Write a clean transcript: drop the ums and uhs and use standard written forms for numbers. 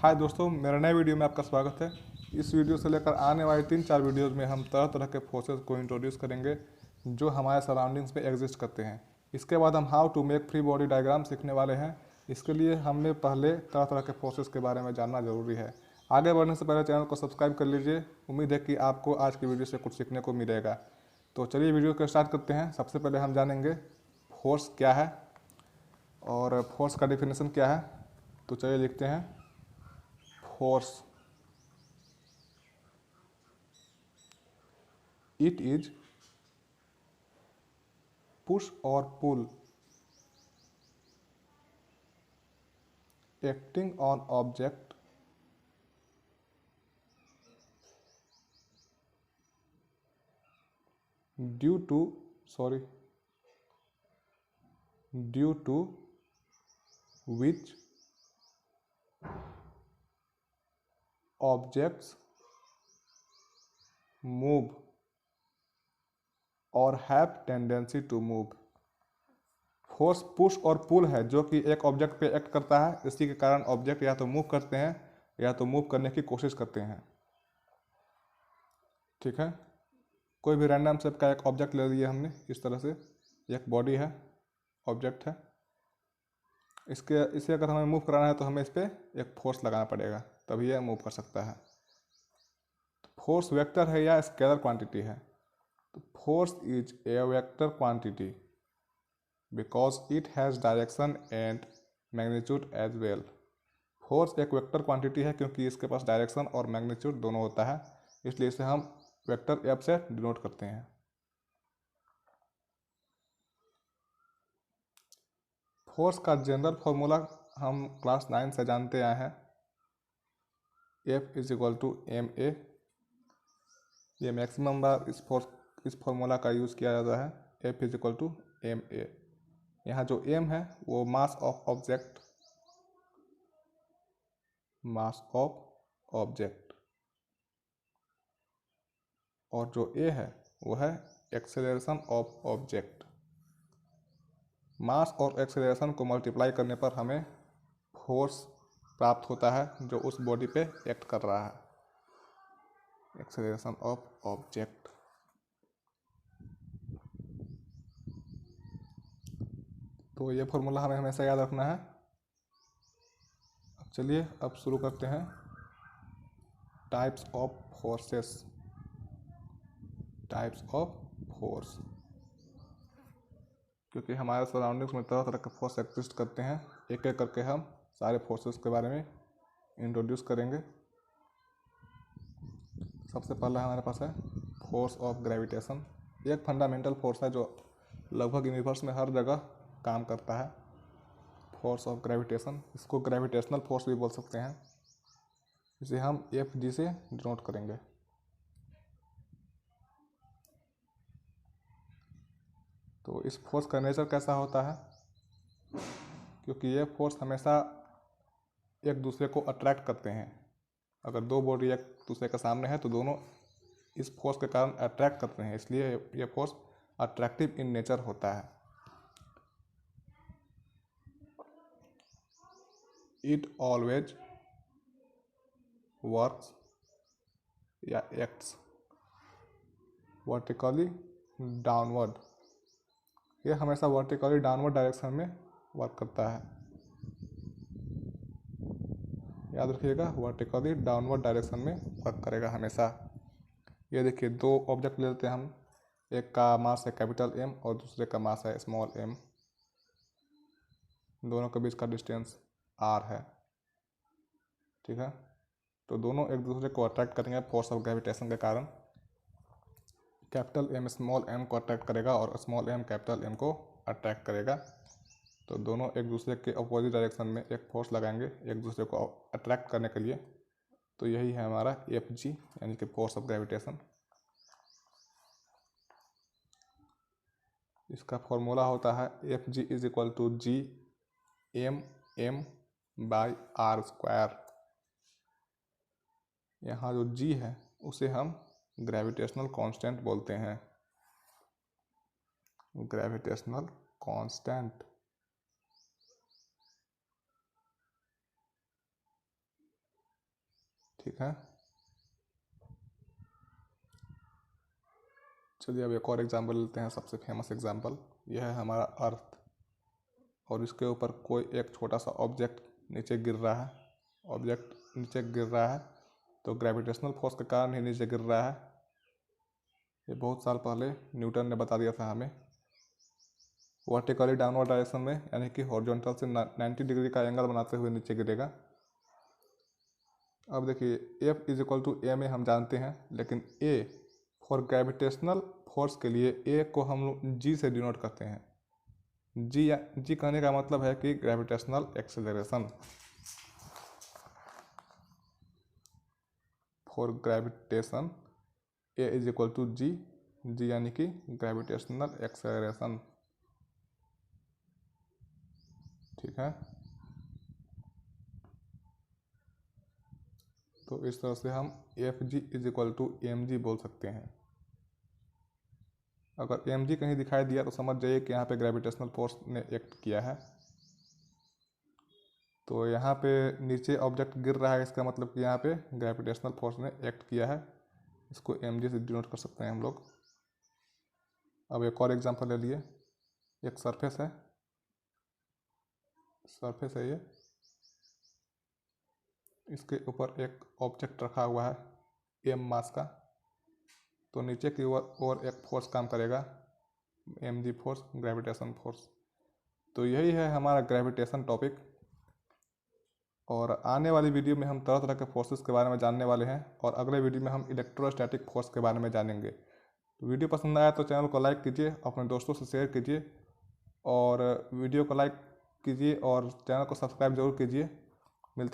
हाय दोस्तों, मेरा नए वीडियो में आपका स्वागत है। इस वीडियो से लेकर आने वाले 3-4 वीडियोस में हम तरह तरह के फोर्सेस को इंट्रोड्यूस करेंगे जो हमारे सराउंडिंग्स में एग्जिस्ट करते हैं। इसके बाद हम how to make free body diagram सीखने वाले हैं। इसके लिए हमें पहले तरह तरह के फोर्सेस के बारे में जानना जरूरी है। आगे बढ़ने से पहले चैनल को सब्सक्राइब कर लीजिए। उम्मीद है कि आपको आज की वीडियो से कुछ सीखने को मिलेगा। तो चलिए वीडियो को स्टार्ट करते हैं। सबसे पहले हम जानेंगे फोर्स क्या है और फोर्स का डिफिनेशन क्या है। तो चलिए लिखते हैं force. It is push or pull acting on object due to which objects move or have tendency to move। Force push और पुल है जो कि एक ऑब्जेक्ट पे एक्ट करता है। इसी के कारण ऑब्जेक्ट या तो मूव करते हैं या तो मूव करने की कोशिश करते हैं। ठीक है, कोई भी रैंडम शेप का एक ऑब्जेक्ट ले लिया हमने। इस तरह से एक बॉडी है, ऑब्जेक्ट है। इसे अगर हमें मूव कराना है तो हमें इस पर एक फोर्स लगाना पड़ेगा, तभी यह मूव कर सकता है। फोर्स वेक्टर है या स्केलर क्वांटिटी है? तो force is a vector quantity because it has direction and magnitude as well. Force एक वेक्टर क्वांटिटी है क्योंकि इसके पास डायरेक्शन और मैग्नीट्यूड दोनों होता है, इसलिए इसे हम वेक्टर एफ से डिनोट करते हैं। फोर्स का जनरल फॉर्मूला हम क्लास 9 से जानते आए हैं। F is equal to m a. ये मैक्सिमम बार इस फॉर्मूला का यूज़ किया जाता है। F is equal to m a. यहाँ जो m है वो मास ऑफ ऑब्जेक्ट और जो a है वो है एक्सेलरेशन ऑफ ऑब्जेक्ट। मास और एक्सेलरेशन को मल्टीप्लाई करने पर हमें फोर्स प्राप्त होता है जो उस बॉडी पे एक्ट कर रहा है, एक्सेलरेशन ऑफ ऑब्जेक्ट। तो ये फॉर्मूला हमें हमेशा याद रखना है। चलिए अब शुरू करते हैं टाइप्स ऑफ फोर्स। क्योंकि हमारे सराउंडिंग्स में तरह तरह के फोर्स एग्जिस्ट करते हैं, एक एक करके हम सारे फोर्सेस के बारे में इंट्रोड्यूस करेंगे। सबसे पहला हमारे पास है फोर्स ऑफ ग्रेविटेशन। एक फंडामेंटल फोर्स है जो लगभग यूनिवर्स में हर जगह काम करता है। फोर्स ऑफ ग्रेविटेशन, इसको ग्रेविटेशनल फोर्स भी बोल सकते हैं। इसे हम एफ जी से डिनोट करेंगे। तो इस फोर्स का नेचर कैसा होता है? क्योंकि ये फोर्स हमेशा एक दूसरे को अट्रैक्ट करते हैं। अगर दो बॉडी एक दूसरे के सामने है तो दोनों इस फोर्स के कारण अट्रैक्ट करते हैं, इसलिए ये फोर्स अट्रैक्टिव इन नेचर होता है। इट ऑलवेज वर्क्स या एक्ट्स वर्टिकली डाउनवर्ड। ये हमेशा वर्टिकली डाउनवर्ड डायरेक्शन में वर्क करता है। याद रखिएगा, वर्टिकली डाउनवर्ड डायरेक्शन में वर्क करेगा हमेशा। ये देखिए, दो ऑब्जेक्ट ले लेते हैं हम। एक का मास है कैपिटल एम और दूसरे का मास है स्मॉल एम। दोनों के बीच का डिस्टेंस आर है। ठीक है, तो दोनों एक दूसरे को अट्रैक्ट करेंगे फोर्स ऑफ ग्रेविटेशन के कारण। कैपिटल एम स्मॉल एम को अट्रैक्ट करेगा और स्मॉल एम कैपिटल एम को अट्रैक्ट करेगा। तो दोनों एक दूसरे के अपोजिट डायरेक्शन में एक फोर्स लगाएंगे एक दूसरे को अट्रैक्ट करने के लिए। तो यही है हमारा एफ जी, यानी कि फोर्स ऑफ ग्रेविटेशन। इसका फॉर्मूला होता है f g is equal to g m by r square. यहाँ जो जी है उसे हम ग्रेविटेशनल कांस्टेंट बोलते हैं। Gravitational constant. ठीक है। चलिए अब एक और एग्जांपल लेते हैं, सबसे फेमस एग्जांपल। यह है हमारा अर्थ, और इसके ऊपर कोई एक छोटा सा ऑब्जेक्ट नीचे गिर रहा है। ऑब्जेक्ट नीचे गिर रहा है तो ग्रेविटेशनल फोर्स के कारण ही नीचे गिर रहा है। ये बहुत साल पहले न्यूटन ने बता दिया था हमें। वर्टिकली डाउनवर्ड डायरेक्शन में, यानी कि हॉरिजॉन्टल से 90 डिग्री का एंगल बनाते हुए नीचे गिरेगा। अब देखिए F इज इक्वल टू ए में हम जानते हैं, लेकिन A फॉर ग्रेविटेशनल फोर्स के लिए A को हम लोग G से डिनोट करते हैं। जी कहने का मतलब है कि gravitational acceleration. For gravitation A is equal to g यानी कि ग्रेविटेशनल एक्सेलरेशन, ठीक है। तो इस तरह से हम Fg is equal to mg बोल सकते हैं। अगर mg कहीं दिखाई दिया तो समझ जाइए कि यहाँ पे ग्रेविटेशनल फोर्स ने एक्ट किया है। तो यहाँ पे नीचे ऑब्जेक्ट गिर रहा है, इसका मतलब कि यहाँ पे ग्रेविटेशनल फोर्स ने एक्ट किया है। इसको mg से डिनोट कर सकते हैं हम लोग। अब एक और एग्जांपल ले लिए। एक सरफेस है ये, इसके ऊपर एक ऑब्जेक्ट रखा हुआ है m मास का। तो नीचे की ओर एक फोर्स काम करेगा, mg फोर्स, ग्रेविटेशन फोर्स। तो यही है हमारा ग्रेविटेशन टॉपिक। और आने वाली वीडियो में हम तरह तरह के फोर्सेस के बारे में जानने वाले हैं, और अगले वीडियो में हम इलेक्ट्रोस्टैटिक फोर्स के बारे में जानेंगे। तो वीडियो पसंद आया तो चैनल को लाइक कीजिए, अपने दोस्तों से शेयर कीजिए, और वीडियो को लाइक कीजिए और चैनल को सब्सक्राइब जरूर कीजिए।